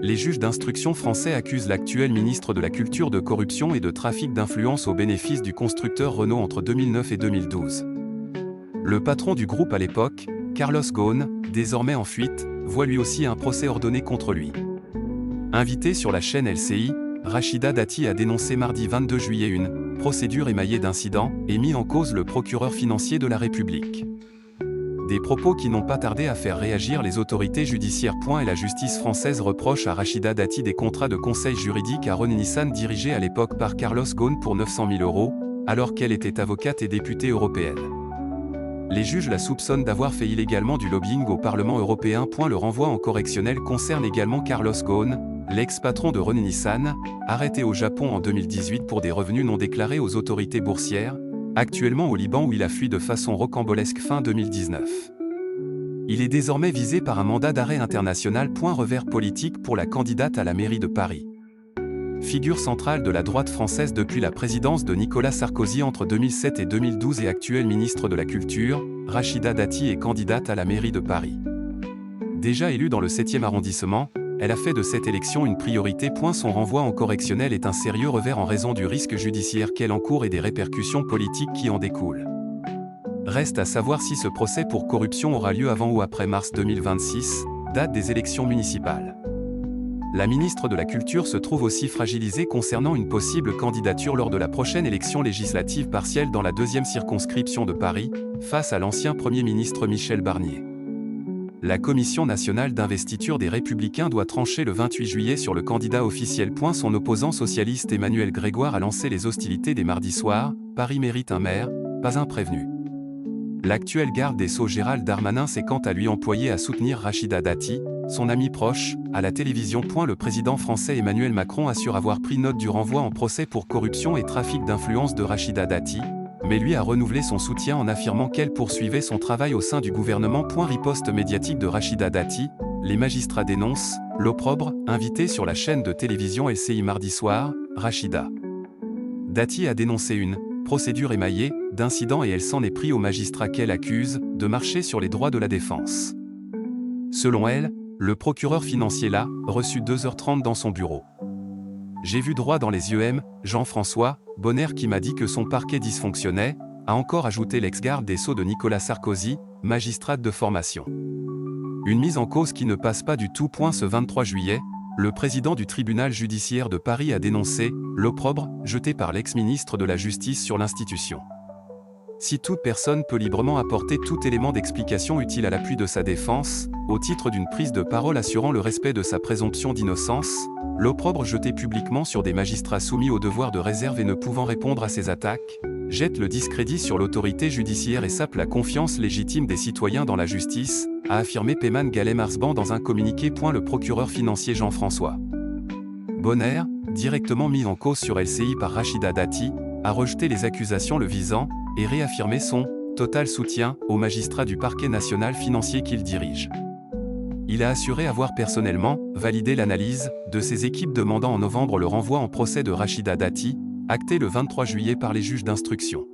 Les juges d'instruction français accusent l'actuel ministre de la Culture de corruption et de trafic d'influence au bénéfice du constructeur Renault entre 2009 et 2012. Le patron du groupe à l'époque, Carlos Ghosn, désormais en fuite, voit lui aussi un procès ordonné contre lui. Invité sur la chaîne LCI, Rachida Dati a dénoncé mardi 22 juillet une procédure émaillée d'incidents et mis en cause le procureur financier de la République. Des propos qui n'ont pas tardé à faire réagir les autorités judiciaires. Et la justice française reproche à Rachida Dati des contrats de conseil juridique à Renault Nissan dirigés à l'époque par Carlos Ghosn pour 900 000 €, alors qu'elle était avocate et députée européenne. Les juges la soupçonnent d'avoir fait illégalement du lobbying au Parlement européen. Le renvoi en correctionnel concerne également Carlos Ghosn, l'ex-patron de Renault Nissan, arrêté au Japon en 2018 pour des revenus non déclarés aux autorités boursières, actuellement au Liban où il a fui de façon rocambolesque fin 2019. Il est désormais visé par un mandat d'arrêt international. Revers politique pour la candidate à la mairie de Paris. Figure centrale de la droite française depuis la présidence de Nicolas Sarkozy entre 2007 et 2012 et actuelle ministre de la Culture, Rachida Dati est candidate à la mairie de Paris. Déjà élue dans le 7e arrondissement, elle a fait de cette élection une priorité. Son renvoi en correctionnel est un sérieux revers en raison du risque judiciaire qu'elle encourt et des répercussions politiques qui en découlent. Reste à savoir si ce procès pour corruption aura lieu avant ou après mars 2026, date des élections municipales. La ministre de la Culture se trouve aussi fragilisée concernant une possible candidature lors de la prochaine élection législative partielle dans la 2e circonscription de Paris, face à l'ancien Premier ministre Michel Barnier. La Commission nationale d'investiture des Républicains doit trancher le 28 juillet sur le candidat officiel. Son opposant socialiste Emmanuel Grégoire a lancé les hostilités dès mardi soir. Paris mérite un maire, pas un prévenu. L'actuel garde des Sceaux Gérald Darmanin s'est quant à lui employé à soutenir Rachida Dati, son ami proche, à la télévision. Le président français Emmanuel Macron assure avoir pris note du renvoi en procès pour corruption et trafic d'influence de Rachida Dati, mais lui a renouvelé son soutien en affirmant qu'elle poursuivait son travail au sein du gouvernement. Riposte médiatique de Rachida Dati, les magistrats dénoncent l'opprobre. Invitée sur la chaîne de télévision LCI mardi soir, Rachida Dati a dénoncé une procédure émaillée d'incidents et elle s'en est pris aux magistrats qu'elle accuse de marcher sur les droits de la défense. Selon elle, le procureur financier l'a reçu 2h30 dans son bureau. J'ai vu droit dans les yeux Jean-François Bonner qui m'a dit que son parquet dysfonctionnait, a encore ajouté l'ex-garde des Sceaux de Nicolas Sarkozy, magistrate de formation. Une mise en cause qui ne passe pas du tout. Ce 23 juillet, le président du tribunal judiciaire de Paris a dénoncé l'opprobre jeté par l'ex-ministre de la Justice sur l'institution. Si toute personne peut librement apporter tout élément d'explication utile à l'appui de sa défense, au titre d'une prise de parole assurant le respect de sa présomption d'innocence, l'opprobre jeté publiquement sur des magistrats soumis au devoir de réserve et ne pouvant répondre à ces attaques, jette le discrédit sur l'autorité judiciaire et sape la confiance légitime des citoyens dans la justice, a affirmé Peyman Gallet-Marsban dans un communiqué. Le procureur financier Jean-François Bonner, directement mis en cause sur LCI par Rachida Dati, a rejeté les accusations le visant, et réaffirmé son total soutien aux magistrats du parquet national financier qu'il dirige. Il a assuré avoir personnellement validé l'analyse de ses équipes demandant en novembre le renvoi en procès de Rachida Dati, acté le 23 juillet par les juges d'instruction.